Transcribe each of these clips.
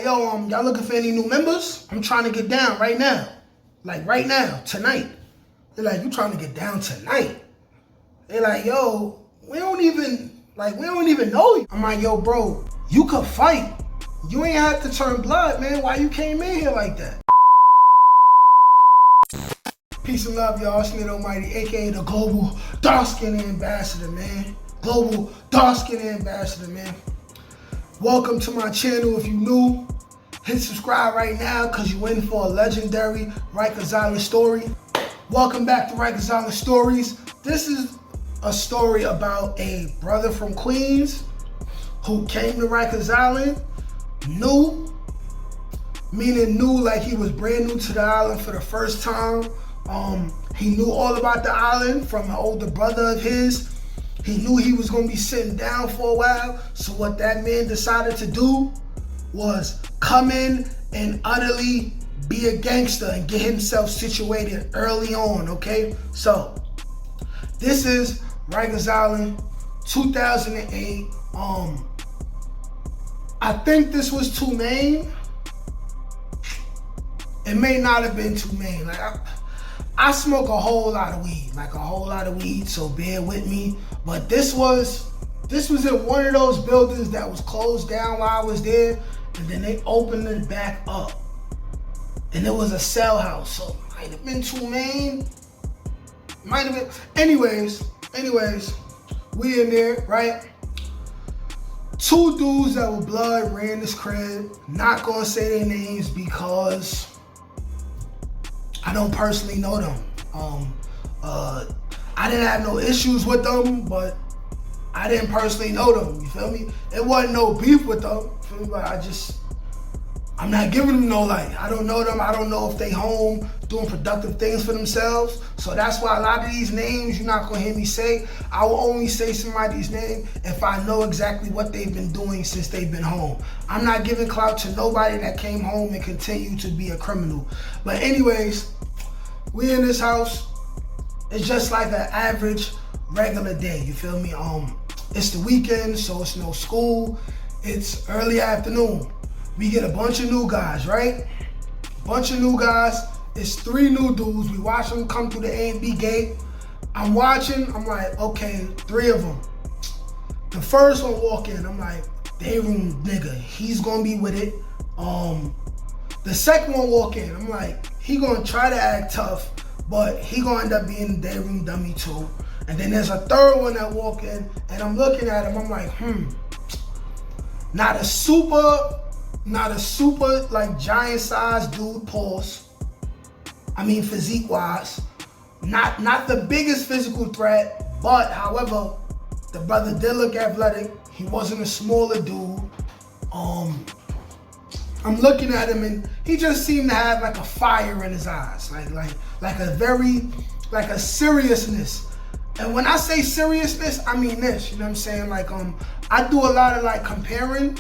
Yo, y'all looking for any new members? I'm trying to get down right now. Like right now, tonight. They're like, you trying to get down tonight? They're like, yo, we don't even know you. I'm like, yo, bro, you could fight. You ain't have to turn blood, man. Why you came in here like that? Peace and love, y'all. It's Nate Almighty, aka the Global Dark Skin Ambassador, man. Global Dark Skin Ambassador, man. Welcome to my channel. If you new, hit subscribe right now because you in for a legendary Rikers Island story. Welcome back to Rikers Island Stories. This is a story about a brother from Queens who came to Rikers Island new, meaning new like he was brand new to the island for the first time. He knew all about the island from an older brother of his. He knew he was gonna be sitting down for a while. So what that man decided to do was come in and utterly be a gangster and get himself situated early on, okay? So this is Rikers Island, 2008. I think this was Tulane. It may not have been Tulane. Like I smoke a whole lot of weed, so bear with me. But this was in one of those buildings that was closed down while I was there, and then they opened it back up. And it was a cell house, so it might have been Tulane. Might have been. Anyways, we in there, right? Two dudes that were blood ran this crib. Not gonna say their names because I don't personally know them. I didn't have no issues with them, but I didn't personally know them, you feel me? It wasn't no beef with them, you feel me? But I'm not giving them no light. I don't know them. I don't know if they home doing productive things for themselves. So that's why a lot of these names you're not gonna hear me say. I will only say somebody's name if I know exactly what they've been doing since they've been home. I'm not giving clout to nobody that came home and continue to be a criminal. But anyways, we in this house. It's just like an average, regular day, you feel me? It's the weekend, so it's no school. It's early afternoon. We get a bunch of new guys, right? Bunch of new guys. It's three new dudes. We watch them come through the A and B gate. I'm watching, I'm like, okay, three of them. The first one walk in, I'm like, day room nigga, he's gonna be with it. The second one walk in, I'm like, he gonna try to act tough, but he gonna end up being the day room dummy too. And then there's a third one that walk in, and I'm looking at him, I'm like, not a super like giant size dude, pause. I mean physique wise. Not the biggest physical threat, but however, the brother did look athletic. He wasn't a smaller dude. I'm looking at him and he just seemed to have like a fire in his eyes. Like a seriousness. And when I say seriousness, I mean this, you know what I'm saying? Like I do a lot of like comparing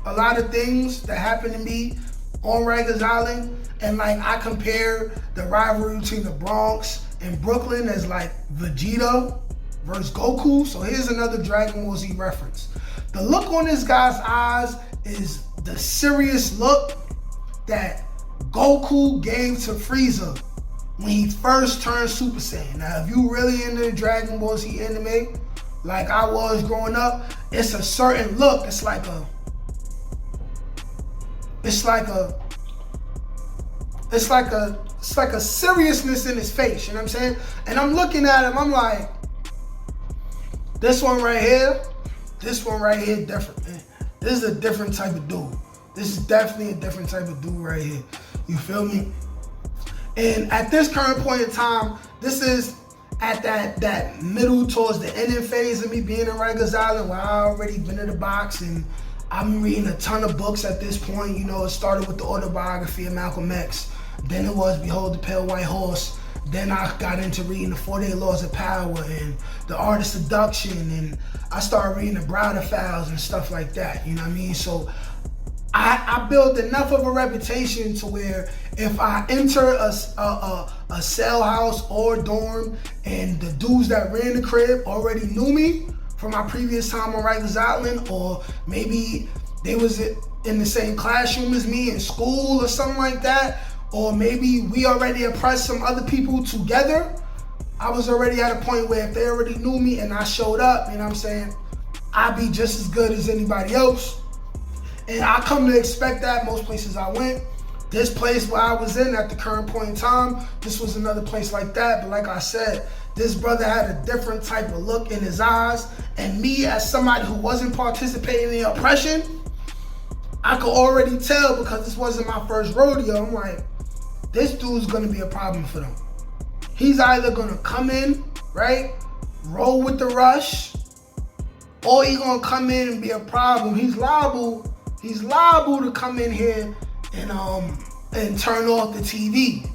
a lot of things that happen to me on Rikers Island, and like I compare the rivalry between the Bronx and Brooklyn as like Vegeta versus Goku. So here's another Dragon Ball Z reference. The look on this guy's eyes is the serious look that Goku gave to Frieza when he first turned Super Saiyan. Now, if you really into the Dragon Ball Z anime, like I was growing up, it's a certain look. It's like a seriousness in his face, you know what I'm saying? And I'm looking at him, I'm like, this one right here, different, man. This is a different type of dude. This is definitely a different type of dude right here. You feel me? And at this current point in time, this is at that middle towards the ending phase of me being in Rikers Island, where I already been in the box and I'm reading a ton of books at this point. You know, it started with the autobiography of Malcolm X. Then it was Behold the Pale White Horse. Then I got into reading the 48 Laws of Power and the Art of Seduction, and I started reading the Browder Files and stuff like that, you know what I mean? So I built enough of a reputation to where if I enter a cell house or dorm and the dudes that ran the crib already knew me from my previous time on Rikers Island, or maybe they was in the same classroom as me in school or something like that, or maybe we already oppressed some other people together. I was already at a point where if they already knew me and I showed up, you know what I'm saying, I'd be just as good as anybody else. And I come to expect that most places I went. This place where I was in at the current point in time, this was another place like that. But like I said, this brother had a different type of look in his eyes. And me, as somebody who wasn't participating in the oppression, I could already tell, because this wasn't my first rodeo. I'm like, this dude's gonna be a problem for them. He's either gonna come in, right, roll with the rush, or he's gonna come in and be a problem. He's liable to come in here and turn off the TV.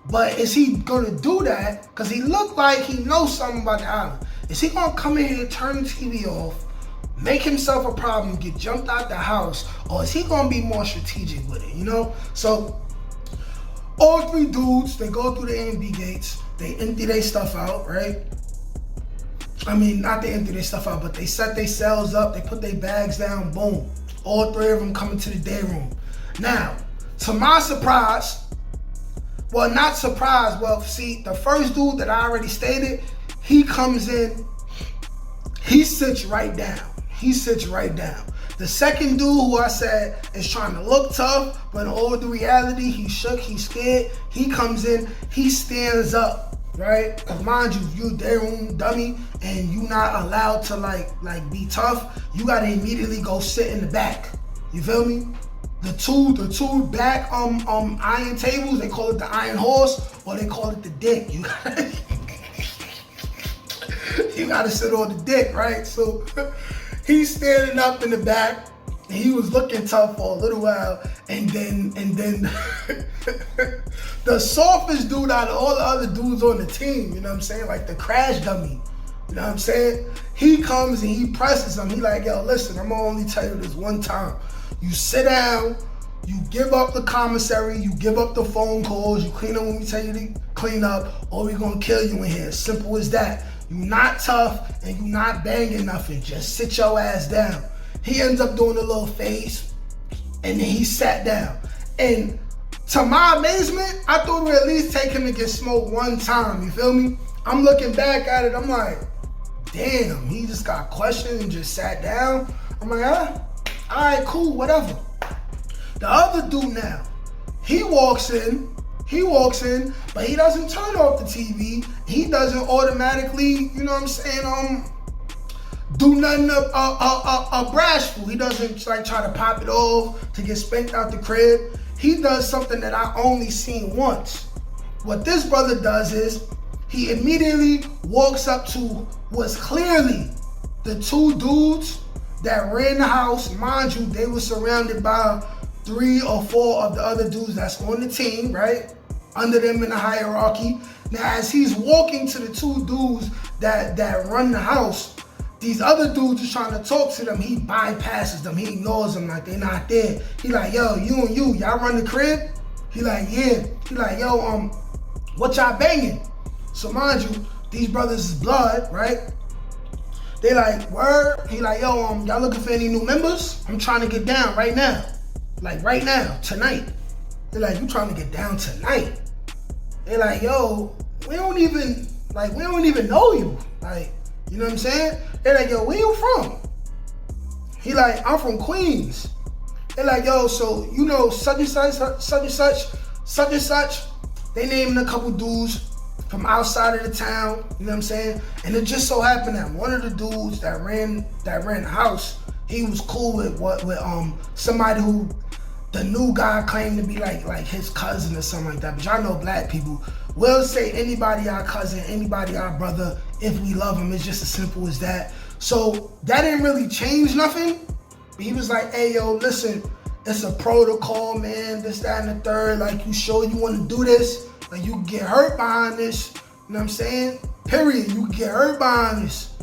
But is he gonna do that? Because he looked like he knows something about the island. Is he gonna come in here, turn the TV off, make himself a problem, get jumped out the house, or is he gonna be more strategic with it, you know? So all three dudes, they go through the A&B gates, they empty their stuff out, right? I mean, not they empty their stuff out, but they set their cells up, they put their bags down, boom. All three of them come into the day room. Now, to my surprise, well, not surprise, well, see, the first dude that I already stated, he comes in, he sits right down. The second dude, who I said is trying to look tough, but in all the reality, he's shook, he's scared. He comes in, he stands up, right? Cause mind you, you a day room dummy, and you not allowed to like be tough. You gotta immediately go sit in the back. You feel me? The two back iron tables, they call it the iron horse, or they call it the dick. You gotta sit on the dick, right? So he's standing up in the back, and he was looking tough for a little while, and then the softest dude out of all the other dudes on the team, you know what I'm saying? Like the crash dummy, you know what I'm saying? He comes and he presses him. He like, yo, listen, I'm gonna only tell you this one time. You sit down, you give up the commissary, you give up the phone calls, you clean up when we tell you to clean up, or we're gonna kill you in here. Simple as that. You not tough and you not banging nothing. Just sit your ass down. He ends up doing a little face, and then he sat down. And to my amazement, I thought we'd at least take him to get smoked one time, you feel me? I'm looking back at it, I'm like, damn, he just got questioned and just sat down. I'm like, all right, cool, whatever. The other dude now, he walks in, but he doesn't turn off the TV. He doesn't automatically, you know what I'm saying, do nothing brashful. He doesn't like try to pop it off to get spanked out the crib. He does something that I only seen once. What this brother does is he immediately walks up to what's clearly the two dudes that ran the house. Mind you, they were surrounded by 3 or 4 of the other dudes that's on the team, right? Under them in the hierarchy. Now, as he's walking to the 2 dudes that run the house, these other dudes is trying to talk to them. He bypasses them. He ignores them like they not there. He like, yo, y'all run the crib? He like, yeah. He like, yo, what y'all banging? So mind you, these brothers is blood, right? They like, word? He like, yo, y'all looking for any new members? I'm trying to get down right now. Like right now, tonight. They're like, you trying to get down tonight? They're like, yo, we don't even know you. Like, you know what I'm saying? They're like, yo, where you from? He like, I'm from Queens. They're like, yo, so you know such and such. They naming a couple dudes from outside of the town, you know what I'm saying? And it just so happened that one of the dudes that ran the house, he was cool with somebody who the new guy claimed to be like his cousin or something like that. But y'all know black people, we'll say anybody our cousin, anybody our brother, if we love him. It's just as simple as that. So that didn't really change nothing. But he was like, hey, yo, listen, it's a protocol, man, this, that, and the third. Like, you sure you want to do this? Like, you can get hurt behind this. You know what I'm saying? Period. You can get hurt behind this.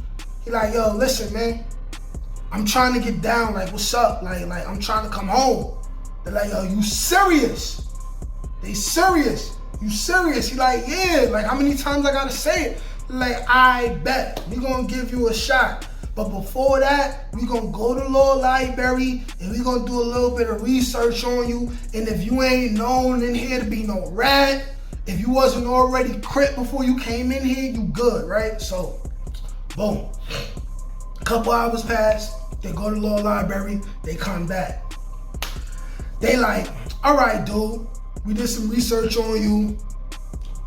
He like, yo, listen, man, I'm trying to get down. Like, what's up? Like I'm trying to come home. They're like, yo, you serious? They serious. You serious? He like, yeah. Like, how many times I gotta say it? Like, I bet we gonna give you a shot. But before that, we gonna go to law library and we gonna do a little bit of research on you. And if you ain't known in here to be no rat, if you wasn't already crip before you came in here, you good, right? So, boom. A couple hours pass, they go to law library, they come back. They like, all right, dude, we did some research on you.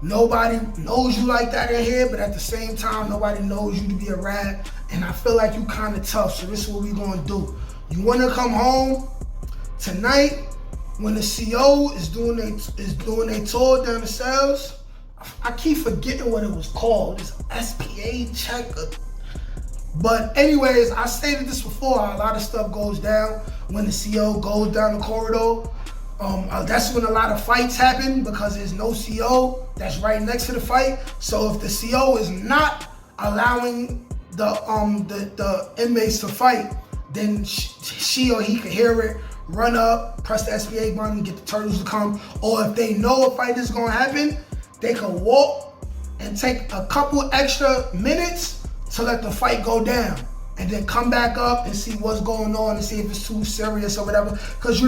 Nobody knows you like that in here, but at the same time, nobody knows you to be a rat. And I feel like you kind of tough, so this is what we gonna do. You wanna come home tonight when the CO is doing a tour down the cells? I keep forgetting what it was called. It's SPA check. But anyways, I stated this before, how a lot of stuff goes down when the CO goes down the corridor. That's when a lot of fights happen because there's no CO that's right next to the fight. So if the CO is not allowing the inmates to fight, then she or he can hear it, run up, press the SPA button, get the turtles to come. Or if they know a fight is gonna happen, they can walk and take a couple extra minutes to let the fight go down. And then come back up and see what's going on and see if it's too serious or whatever. Cause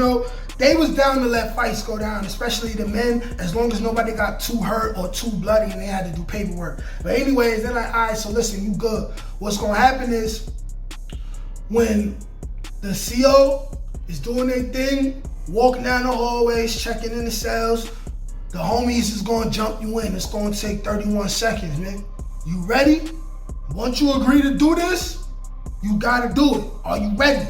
they was down to let fights go down, especially the men, as long as nobody got too hurt or too bloody and they had to do paperwork. But anyways, they're like, all right, so listen, you good. What's gonna happen is when the CO is doing their thing, walking down the hallways, checking in the cells, the homies is gonna jump you in. It's gonna take 31 seconds, man. You ready? Once you agree to do this, you gotta do it. Are you ready?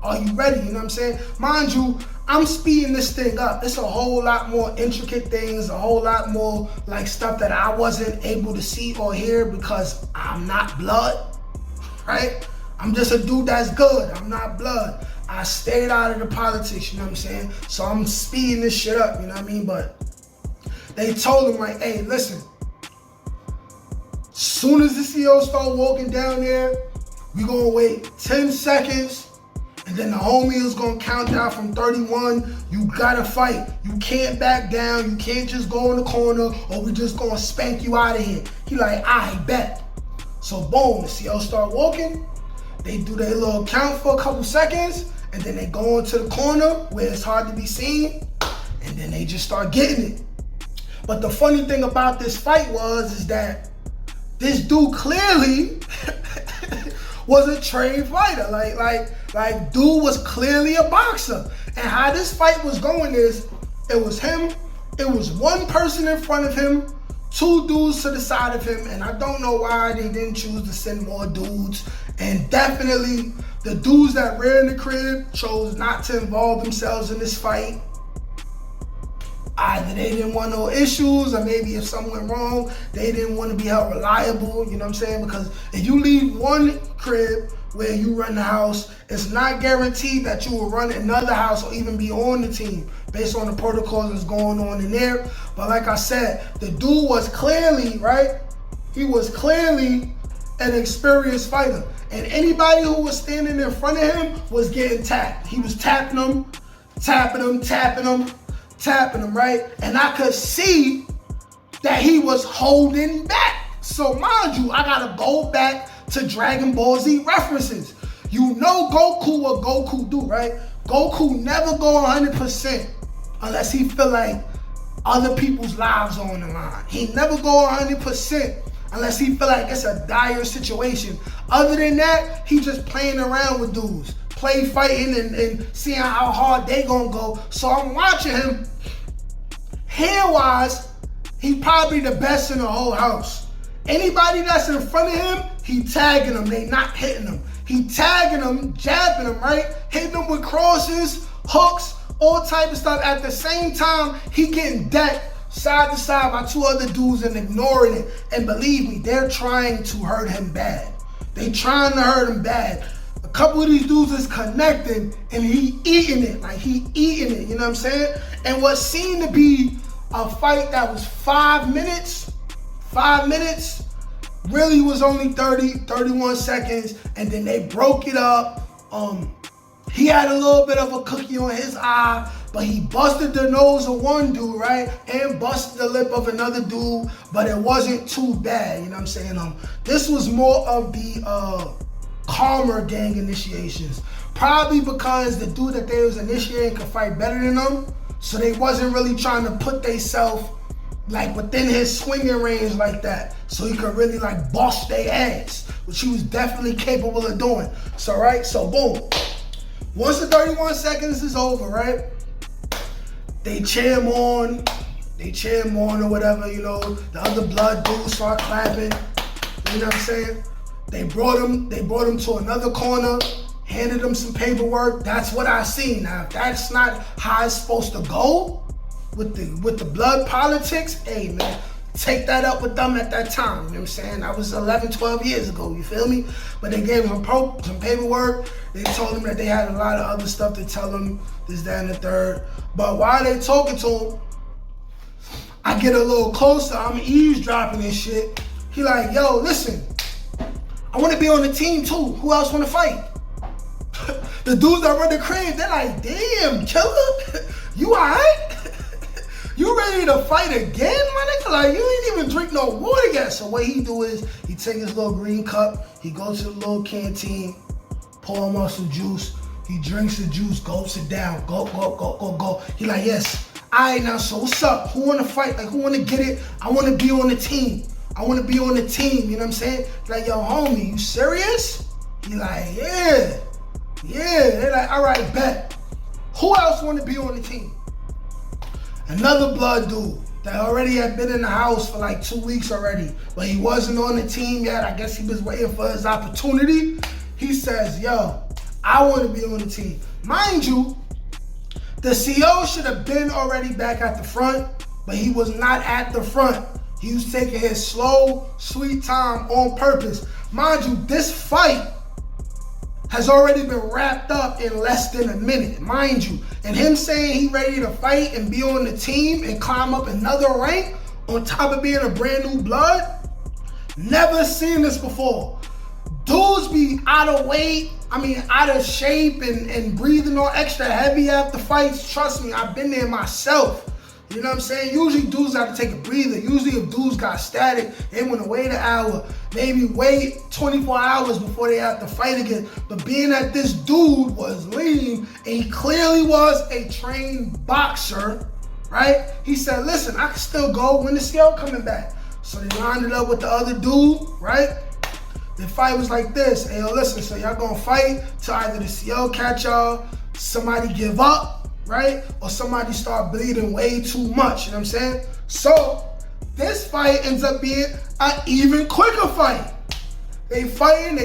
Are you ready? You know what I'm saying? Mind you, I'm speeding this thing up. It's a whole lot more intricate things, a whole lot more like stuff that I wasn't able to see or hear because I'm not blood, right? I'm just a dude that's good. I'm not blood. I stayed out of the politics, you know what I'm saying? So I'm speeding this shit up, you know what I mean? But they told him like, hey, listen, soon as the CO start walking down there, we gonna wait 10 seconds, and then the homie is gonna count down from 31. You gotta fight. You can't back down. You can't just go in the corner, or we just gonna spank you out of here. He like, I bet. So boom, the CO start walking. They do their little count for a couple seconds, and then they go into the corner where it's hard to be seen, and then they just start getting it. But the funny thing about this fight is that this dude clearly was a trained fighter. Like dude was clearly a boxer. And how this fight was going is, it was him, it was one person in front of him, two dudes to the side of him, and I don't know why they didn't choose to send more dudes. And definitely the dudes that ran the crib chose not to involve themselves in this fight. Either they didn't want no issues, or maybe if something went wrong, they didn't want to be held reliable, you know what I'm saying? Because if you leave one crib where you run the house, it's not guaranteed that you will run another house or even be on the team based on the protocols that's going on in there. But like I said, the dude was clearly, right? He was clearly an experienced fighter. And anybody who was standing in front of him was getting tapped. He was tapping them, right? And I could see that he was holding back. So mind you, I gotta go back to Dragon Ball Z references. You know Goku what Goku do, right? Goku never go 100% unless he feel like other people's lives are on the line. He never go 100% unless he feel like it's a dire situation. Other than that, he just playing around with dudes. Play fighting and seeing how hard they gonna go. So I'm watching him. Hair-wise, he probably the best in the whole house. Anybody that's in front of him, he tagging them. They not hitting them. He tagging them, jabbing them, right? Hitting them with crosses, hooks, all type of stuff. At the same time, he getting decked side to side by two other dudes and ignoring it. And believe me, they're trying to hurt him bad. They trying to hurt him bad. A couple of these dudes is connecting and he eating it. Like he eating it, you know what I'm saying? And what seemed to be a fight that was 5 minutes, really was only 31 seconds, and then they broke it up. He had a little bit of a cookie on his eye, but he busted the nose of one dude, right? And busted the lip of another dude, but it wasn't too bad, you know what I'm saying? This was more of the calmer gang initiations. Probably because the dude that they was initiating could fight better than them, so they wasn't really trying to put theyself like within his swinging range like that, so he could really like boss their ass, which he was definitely capable of doing. So right, so boom. Once the 31 seconds is over, right? They cheer him on or whatever, you know, the other blood dudes start clapping, you know what I'm saying? They brought him to another corner, handed him some paperwork. That's what I seen. Now, if that's not how it's supposed to go with the blood politics, hey man, take that up with them at that time. You know what I'm saying? That was 11, 12 years ago, you feel me? But they gave him some paperwork. They told him that they had a lot of other stuff to tell him, this, that, and the third. But while they talking to him, I get a little closer, I'm eavesdropping and shit. He like, yo, listen, I want to be on the team too. Who else want to fight? The dudes that run the crib, they're like, damn, killer, you alright? You ready to fight again, my nigga? Like, you ain't even drink no water yet. So what he do is, he take his little green cup, he goes to the little canteen, pour him up some juice, he drinks the juice, go sit down, go. He like, yes, alright now, so what's up? Who wanna fight? Like, who wanna get it? I wanna be on the team. You know what I'm saying? Like, yo, homie, you serious? He like, yeah. They're like, all right, bet. Who else want to be on the team? Another blood dude that already had been in the house for like 2 weeks already, but he wasn't on the team yet. I guess he was waiting for his opportunity. He says, yo, I want to be on the team. Mind you, the CO should have been already back at the front, but he was not at the front. He was taking his slow, sweet time on purpose. Mind you, this fight has already been wrapped up in less than a minute, mind you. And him saying he ready to fight and be on the team and climb up another rank on top of being a brand new blood, never seen this before. Dudes be out of weight, out of shape and breathing all extra heavy after fights. Trust me, I've been there myself. You know what I'm saying? Usually dudes have to take a breather. Usually if dudes got static, they want to wait an hour, maybe wait 24 hours before they have to fight again. But being that this dude was lean and he clearly was a trained boxer, right? He said, listen, I can still go when the scale coming back. So they lined it up with the other dude, right? The fight was like this. Hey, yo, listen, so y'all gonna fight till either the CO catch y'all, somebody give up, right? Or somebody start bleeding way too much, you know what I'm saying? So, this fight ends up being an even quicker fight. They fighting.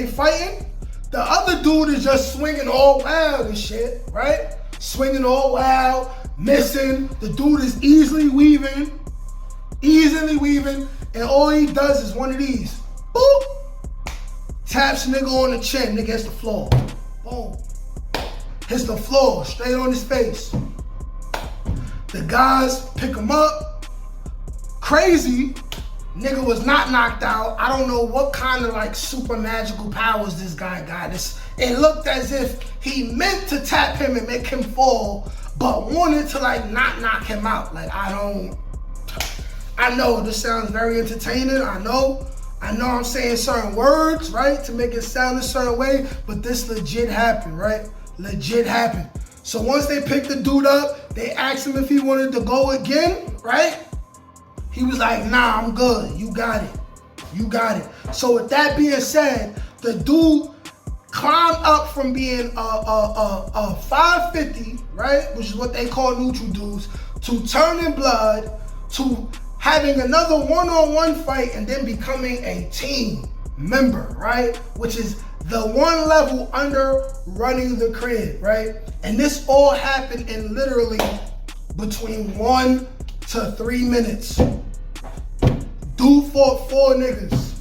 The other dude is just swinging all wild and shit, right? Swinging all wild, missing. The dude is easily weaving, and all he does is one of these. Boop! Taps nigga on the chin, nigga hits the floor. Boom. Hits the floor, straight on his face. The guys pick him up. Crazy, nigga was not knocked out. I don't know what kind of like super magical powers this guy got. It looked as if he meant to tap him and make him fall, but wanted to like not knock him out. Like, I know this sounds very entertaining, I know I'm saying certain words, right, to make it sound a certain way, but this legit happened, right? Legit happened. So once they picked the dude up, they asked him if he wanted to go again, right? He was like, nah, I'm good. You got it. So with that being said, the dude climbed up from being a 550, right, which is what they call neutral dudes, to turning blood, to having another one-on-one fight, and then becoming a team member, right? Which is the one level under running the crib, right? And this all happened in literally between 1 to 3 minutes. Dude fought 4 niggas.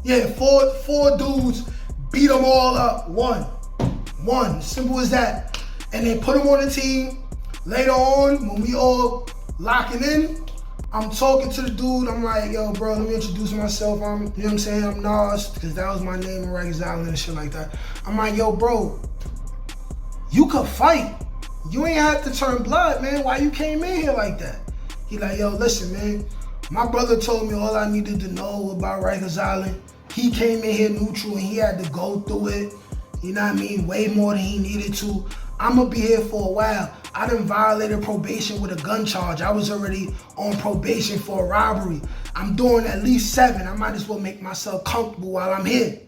Yeah, four dudes beat them all up. One, simple as that. And they put him on the team. Later on, when we all locking in, I'm talking to the dude. I'm like, yo, bro, let me introduce myself. You know what I'm saying? I'm Nas, because that was my name in Rikers Island and shit like that. I'm like, yo, bro, you could fight. You ain't have to turn blood, man. Why you came in here like that? He like, yo, listen, man. My brother told me all I needed to know about Rikers Island he came in here neutral and he had to go through it, you know what I mean, way more than he needed to. I'm gonna be here for a while. I done violated probation with a gun charge. I was already on probation for a robbery. I'm doing at least 7. I might as well make myself comfortable while I'm here.